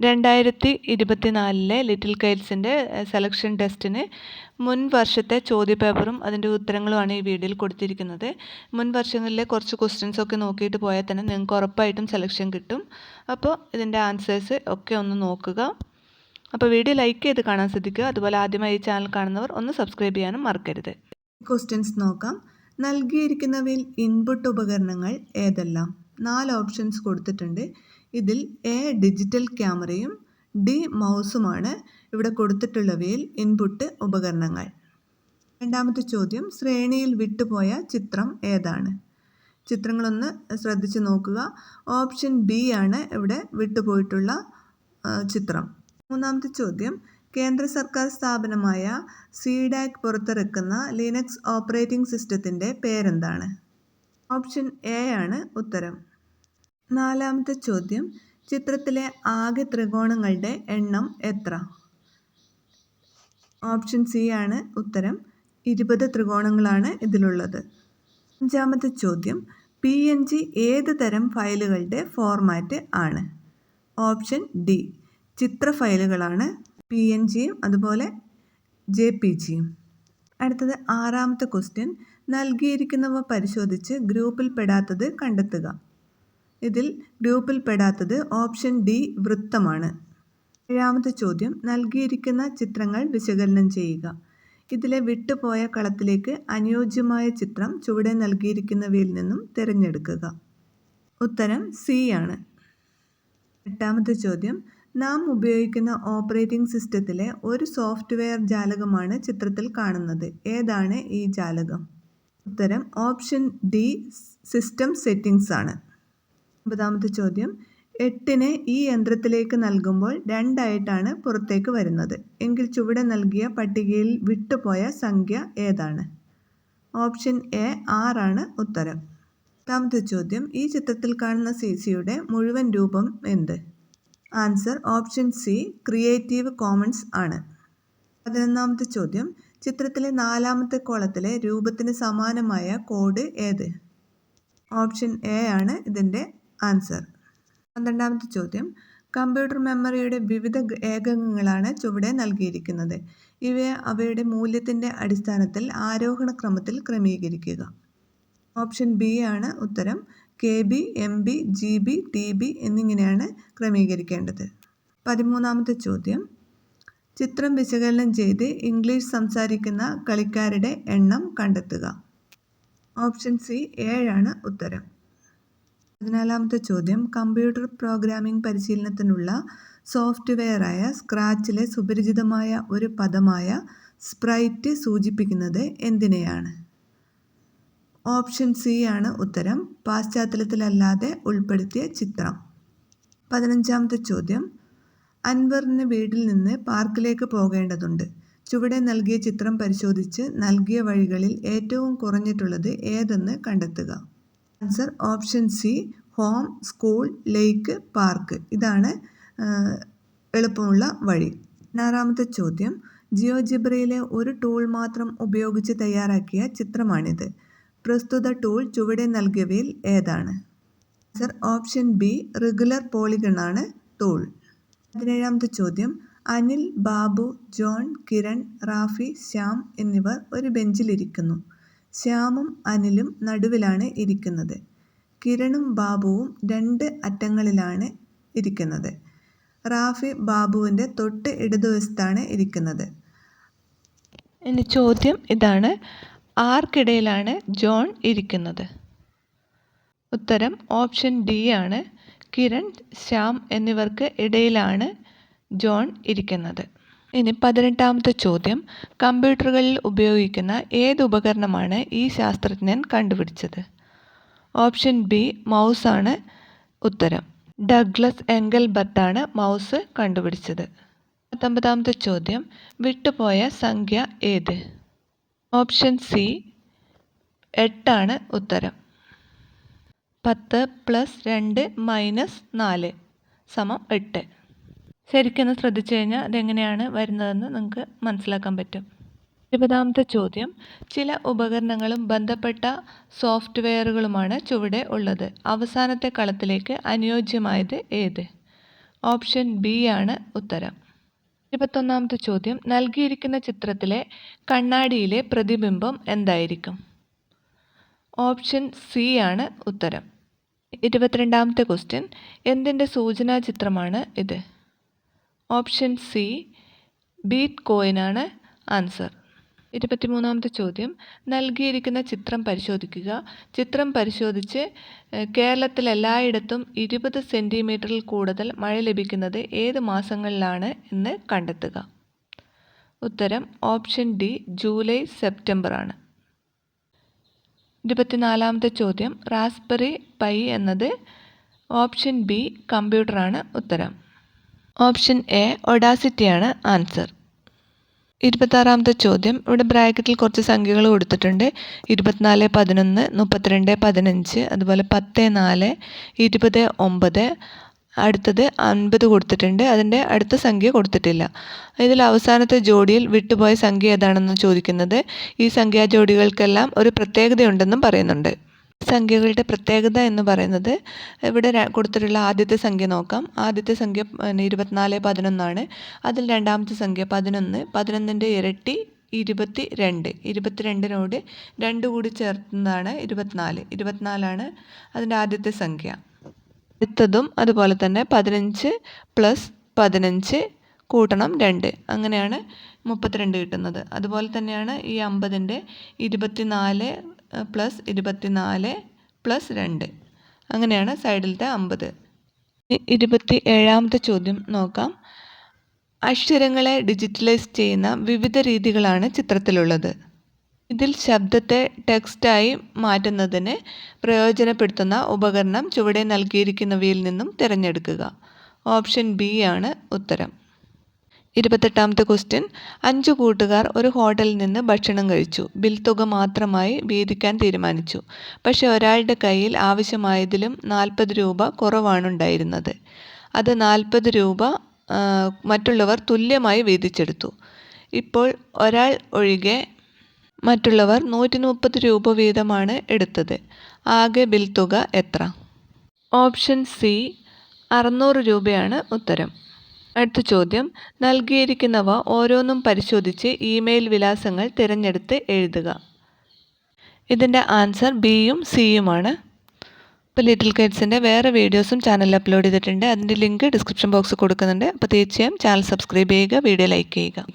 2024 little കൈറ്റ്സിൻ്റെ selection ടെസ്റ്റിന് മുൻ വർഷത്തെ ചോദ്യപേപ്പറും അതിൻ്റെ ഉത്തരങ്ങളുമാണ് ഈ വീഡിയോയിൽ കൊടുത്തിരിക്കുന്നത്. മുൻ വർഷങ്ങളിലെ കുറച്ച് ക്വസ്റ്റ്യൻസ് ഒക്കെ നോക്കിയിട്ട് പോയാൽ തന്നെ നിങ്ങൾക്ക് ഉറപ്പായിട്ടും സെലക്ഷൻ കിട്ടും. അപ്പോൾ ഇതിൻ്റെ ആൻസേഴ്സ് ഒക്കെ ഒന്ന് നോക്കുക. അപ്പോൾ വീഡിയോ ലൈക്ക് ചെയ്ത് കാണാൻ ശ്രദ്ധിക്കുക. അതുപോലെ ആദ്യമായി ഈ ചാനൽ കാണുന്നവർ ഒന്ന് സബ്സ്ക്രൈബ് ചെയ്യാനും മറക്കരുത്. ക്വസ്റ്റ്യൻസ് നോക്കാം. നൽകിയിരിക്കുന്നവയിൽ ഇൻപുട്ട് ഉപകരണങ്ങൾ ഏതെല്ലാം? 4 ഓപ്ഷൻസ് കൊടുത്തിട്ടുണ്ട്. ഇതിൽ എ ഡിജിറ്റൽ ക്യാമറയും ഡി മൗസുമാണ് ഇവിടെ കൊടുത്തിട്ടുള്ളവയിൽ ഇൻപുട്ട് ഉപകരണങ്ങൾ. രണ്ടാമത്തെ ചോദ്യം, ശ്രേണിയിൽ വിട്ടുപോയ ചിത്രം ഏതാണ്? ചിത്രങ്ങളൊന്ന് ശ്രദ്ധിച്ച് നോക്കുക. ഓപ്ഷൻ ബി ആണ് ഇവിടെ വിട്ടുപോയിട്ടുള്ള ചിത്രം. മൂന്നാമത്തെ ചോദ്യം, കേന്ദ്ര സർക്കാർ സ്ഥാപനമായ സിഡാക് പുറത്തിറക്കുന്ന ലിനക്സ് ഓപ്പറേറ്റിംഗ് സിസ്റ്റത്തിൻ്റെ പേരെന്താണ്? ഓപ്ഷൻ എ ആണ് ഉത്തരം. നാലാമത്തെ ചോദ്യം, ചിത്രത്തിലെ ആകെ ത്രികോണങ്ങളുടെ എണ്ണം എത്ര? ഓപ്ഷൻ സി ആണ് ഉത്തരം. 20 ത്രികോണങ്ങളാണ് ഇതിലുള്ളത്. അഞ്ചാമത്തെ ചോദ്യം, PNG ഏത് തരം ഫയലുകളുടെ ഫോർമാറ്റ് ആണ്? ഓപ്ഷൻ ഡി, ചിത്ര ഫയലുകളാണ് PNGയും അതുപോലെ JPGയും. അടുത്തത് ആറാമത്തെ ക്വസ്റ്റ്യൻ, നൽകിയിരിക്കുന്നവ പരിശോധിച്ച് ഗ്രൂപ്പിൽ പെടാത്തത് കണ്ടെത്തുക. ഇതിൽ ഗ്രൂപ്പിൽ പെടാത്തത് ഓപ്ഷൻ ഡി വൃത്തമാണ്. ഏഴാമത്തെ ചോദ്യം, നൽകിയിരിക്കുന്ന ചിത്രങ്ങൾ വിശകലനം ചെയ്യുക. ഇതിലെ വിട്ടുപോയ കളത്തിലേക്ക് അനുയോജ്യമായ ചിത്രം ചുവടെ നൽകിയിരിക്കുന്നവയിൽ നിന്നും തിരഞ്ഞെടുക്കുക. ഉത്തരം സി ആണ്. എട്ടാമത്തെ ചോദ്യം, നാം ഉപയോഗിക്കുന്ന ഓപ്പറേറ്റിംഗ് സിസ്റ്റത്തിലെ ഒരു സോഫ്റ്റ്വെയർ ജാലകമാണ് ചിത്രത്തിൽ കാണുന്നത്. ഏതാണ് ഈ ജാലകം? ഉത്തരം ഓപ്ഷൻ ഡി, സിസ്റ്റം സെറ്റിംഗ്സ് ആണ്. ഒമ്പതാമത്തെ ചോദ്യം, 8നെ ഈ യന്ത്രത്തിലേക്ക് നൽകുമ്പോൾ 2 ആയിട്ടാണ് പുറത്തേക്ക് വരുന്നത്. എങ്കിൽ ചുവടെ നൽകിയ പട്ടികയിൽ വിട്ടുപോയ സംഖ്യ ഏതാണ്? ഓപ്ഷൻ എ 6 ആണ് ഉത്തരം. പത്താമത്തെ ചോദ്യം, ഈ ചിത്രത്തിൽ കാണുന്ന CCയുടെ മുഴുവൻ രൂപം എന്ത്? Answer option C, creative Commons ആണ്. 11ാമത്തെ ചോദ്യം, ചിത്രത്തിലെ 4ാമത്തെ കോളത്തിലെ രൂപത്തിന് സമാനമായ കോഡ് ഏത്? ഓപ്ഷൻ എ ആണ് ഇതിൻ്റെ ആൻസർ. 12ാമത്തെ ചോദ്യം, കമ്പ്യൂട്ടർ മെമ്മറിയുടെ വിവിധ ഏകകങ്ങളാണ് ചുവടെ നൽകിയിരിക്കുന്നത്. ഇവയെ അവയുടെ മൂല്യത്തിൻ്റെ അടിസ്ഥാനത്തിൽ ആരോഹണ ക്രമത്തിൽ ക്രമീകരിക്കുക. ഓപ്ഷൻ ബി ആണ് ഉത്തരം. KB, MB, GB, TB എന്നിങ്ങനെയാണ് ക്രമീകരിക്കേണ്ടത്. 13ാമത്തെ ചോദ്യം, ചിത്രം വിശകലനം ചെയ്ത് ഇംഗ്ലീഷ് സംസാരിക്കുന്ന കളിക്കാരുടെ എണ്ണം കണ്ടെത്തുക. ഓപ്ഷൻ സി 7 ആണ് ഉത്തരം. 14ാമത്തെ ചോദ്യം, കമ്പ്യൂട്ടർ പ്രോഗ്രാമിംഗ് പരിശീലനത്തിനുള്ള സോഫ്റ്റ്വെയറായ സ്ക്രാച്ചിലെ സുപരിചിതമായ ഒരു പദമായ സ്പ്രൈറ്റ് സൂചിപ്പിക്കുന്നത് എന്തിനെയാണ്? ഓപ്ഷൻ സി ആണ് ഉത്തരം. പാശ്ചാത്തലത്തിലല്ലാതെ ഉൾപ്പെടുത്തിയ ചിത്രം. 15ാമത്തെ ചോദ്യം, അൻവറിന് വീട്ടിൽ നിന്ന് പാർക്കിലേക്ക് പോകേണ്ടതുണ്ട്. ചുവടെ നൽകിയ ചിത്രം പരിശോധിച്ച് നൽകിയ വഴികളിൽ ഏറ്റവും കുറഞ്ഞിട്ടുള്ളത് ഏതെന്ന് കണ്ടെത്തുക. Answer option C, home, school, lake, park. ഇതാണ് എളുപ്പമുള്ള വഴി. 16ാമത്തെ ചോദ്യം, ജിയോജിബ്രയിലെ ഒരു ടൂൾ മാത്രം ഉപയോഗിച്ച് തയ്യാറാക്കിയ ചിത്രമാണിത്. പ്രസ്തുത ടൂൾ ചുവടെ നൽകിയവയിൽ ഏതാണ്? Answer option B, regular polygon ആണ് ടൂൾ. 17ാമത്തെ ചോദ്യം, അനിൽ, ബാബു, ജോൺ, കിരൺ, റാഫി, ശ്യാം എന്നിവർ ഒരു ബെഞ്ചിലിരിക്കുന്നു. ശ്യാമും അനിലും നടുവിലാണ് ഇരിക്കുന്നത്. കിരണും ബാബുവും 2 അറ്റങ്ങളിലാണ് ഇരിക്കുന്നത്. റാഫി ബാബുവിൻ്റെ തൊട്ട് ഇടതുവശത്താണ് ഇരിക്കുന്നത്. ഇനി ചോദ്യം ഇതാണ്, ആർക്കിടയിലാണ് ജോൺ ഇരിക്കുന്നത്? ഉത്തരം ഓപ്ഷൻ ഡി ആണ്. കിരൺ, ശ്യാം എന്നിവർക്ക് ഇടയിലാണ് ജോൺ ഇരിക്കുന്നത്. ഇനി 18ാമത്തെ ചോദ്യം, കമ്പ്യൂട്ടറുകളിൽ ഉപയോഗിക്കുന്ന ഏത് ഉപകരണമാണ് ഈ ശാസ്ത്രജ്ഞൻ കണ്ടുപിടിച്ചത്? ഓപ്ഷൻ ബി, മൗസ് ആണ് ഉത്തരം. ഡഗ്ലസ് എംഗൽബർട്ടാണ് മൗസ് കണ്ടുപിടിച്ചത്. 19ാമത്തെ ചോദ്യം, വിട്ടുപോയ സംഖ്യ ഏത്? ഓപ്ഷൻ സി, 8 ആണ് ഉത്തരം. 10 + 2 - 4 = 8. ശരിക്കൊന്ന് ശ്രദ്ധിച്ചു കഴിഞ്ഞാൽ അതെങ്ങനെയാണ് വരുന്നതെന്ന് നിങ്ങൾക്ക് മനസ്സിലാക്കാൻ പറ്റും. 20ാമത്തെ ചോദ്യം, ചില ഉപകരണങ്ങളും ബന്ധപ്പെട്ട സോഫ്റ്റ്വെയറുകളുമാണ് ചുവടെ ഉള്ളത്. അവസാനത്തെ കളത്തിലേക്ക് അനുയോജ്യമായത് ഏത്? ഓപ്ഷൻ ബി ആണ് ഉത്തരം. 21ാമത്തെ ചോദ്യം, നൽകിയിരിക്കുന്ന ചിത്രത്തിലെ കണ്ണാടിയിലെ പ്രതിബിംബം എന്തായിരിക്കും? ഓപ്ഷൻ സി ആണ് ഉത്തരം. 22ാമത്തെ ക്വസ്റ്റ്യൻ, എന്തിൻ്റെ സൂചനാ ചിത്രമാണ് ഇത്? ഓപ്ഷൻ സി ബീറ്റ് കോയിനാണ് ആൻസർ. 23ാമത്തെ ചോദ്യം, നൽകിയിരിക്കുന്ന ചിത്രം പരിശോധിക്കുക. ചിത്രം പരിശോധിച്ച് കേരളത്തിൽ എല്ലായിടത്തും 20 സെൻറ്റിമീറ്ററിൽ കൂടുതൽ മഴ ലഭിക്കുന്നത് ഏത് മാസങ്ങളിലാണ് എന്ന് കണ്ടെത്തുക. ഉത്തരം ഓപ്ഷൻ ഡി ജൂലൈ സെപ്റ്റംബർ ആണ്. 24ാമത്തെ ചോദ്യം, റാസ്ബെറി പൈ എന്നത്? ഓപ്ഷൻ ബി കമ്പ്യൂട്ടറാണ് ഉത്തരം. ഓപ്ഷൻ എ ഒഡാസിറ്റിയാണ് ആൻസർ. 26ാമത്തെ ചോദ്യം, ഇവിടെ ബ്രാക്കറ്റിൽ കുറച്ച് സംഖ്യകൾ കൊടുത്തിട്ടുണ്ട്. 24, 11, 32, 15, അതുപോലെ 10, 4, 20, 9, അടുത്തത് 50 കൊടുത്തിട്ടുണ്ട്. അതിൻ്റെ അടുത്ത സംഖ്യ കൊടുത്തിട്ടില്ല. ഇതിൽ അവസാനത്തെ ജോഡിയിൽ വിട്ടുപോയ സംഖ്യ ഏതാണെന്ന് ചോദിക്കുന്നത്. ഈ സംഖ്യാ ജോഡികൾക്കെല്ലാം ഒരു പ്രത്യേകതയുണ്ടെന്നും പറയുന്നുണ്ട്. സംഖ്യകളുടെ പ്രത്യേകത എന്ന് പറയുന്നത്, ഇവിടെ കൊടുത്തിട്ടുള്ള ആദ്യത്തെ സംഖ്യ നോക്കാം. ആദ്യത്തെ സംഖ്യ 24, 11 ആണ്. അതിൽ രണ്ടാമത്തെ സംഖ്യ 11, 11ൻ്റെ ഇരട്ടി 22, 22നോട് 2 കൂടി ചേർക്കുന്നതാണ് 24. 24 അതിൻ്റെ ആദ്യത്തെ സംഖ്യ. അടുത്തതും അതുപോലെ തന്നെ 15 + 15 കൂട്ടണം 2, അങ്ങനെയാണ് 32 കിട്ടുന്നത്. അതുപോലെ തന്നെയാണ് ഈ 50ൻ്റെ 24 + 24 + 2, അങ്ങനെയാണ് സൈഡിലത്തെ 50. 27ാമത്തെ ചോദ്യം നോക്കാം. അക്ഷരങ്ങളെ ഡിജിറ്റലൈസ് ചെയ്യുന്ന വിവിധ രീതികളാണ് ചിത്രത്തിലുള്ളത്. ഇതിൽ ശബ്ദത്തെ ടെക്സ്റ്റായി മാറ്റുന്നതിന് പ്രയോജനപ്പെടുത്തുന്ന ഉപകരണം ചുവടെ നൽകിയിരിക്കുന്നവയിൽ നിന്നും തിരഞ്ഞെടുക്കുക. ഓപ്ഷൻ ബി ആണ് ഉത്തരം. 28ാമത്തെ ക്വസ്റ്റ്യൻ, 5 കൂട്ടുകാർ ഒരു ഹോട്ടലിൽ നിന്ന് ഭക്ഷണം കഴിച്ചു. ബിൽ തുക മാത്രമായി വീതിക്കാൻ തീരുമാനിച്ചു. പക്ഷേ ഒരാളുടെ കയ്യിൽ ആവശ്യമായതിലും 40 രൂപ കുറവാണുണ്ടായിരുന്നത്. അത് 40 രൂപ മറ്റുള്ളവർ തുല്യമായി വീതിച്ചെടുത്തു. ഇപ്പോൾ ഒരാൾ ഒഴികെ മറ്റുള്ളവർ 130 രൂപ വീതമാണ് എടുത്തത്. ആകെ ബിൽ തുക എത്ര? ഓപ്ഷൻ സി 600 രൂപയാണ് ഉത്തരം. അടുത്ത ചോദ്യം, നൽകിയിരിക്കുന്നവ ഓരോന്നും പരിശോധിച്ച് ഇമെയിൽ വിലാസങ്ങൾ തിരഞ്ഞെടുത്ത് എഴുതുക. ഇതിൻ്റെ ആൻസർ ബിയും സിയുമാണ്. ഇപ്പോൾ ലിറ്റിൽ കൈറ്റ്സിൻ്റെ വേറെ വീഡിയോസും ചാനലിൽ അപ്ലോഡ് ചെയ്തിട്ടുണ്ട്. അതിൻ്റെ ലിങ്ക് ഡിസ്ക്രിപ്ഷൻ ബോക്സിൽ കൊടുക്കുന്നുണ്ട്. അപ്പോൾ തീർച്ചയായും ചാനൽ സബ്സ്ക്രൈബ് ചെയ്യുക, വീഡിയോ ലൈക്ക് ചെയ്യുക.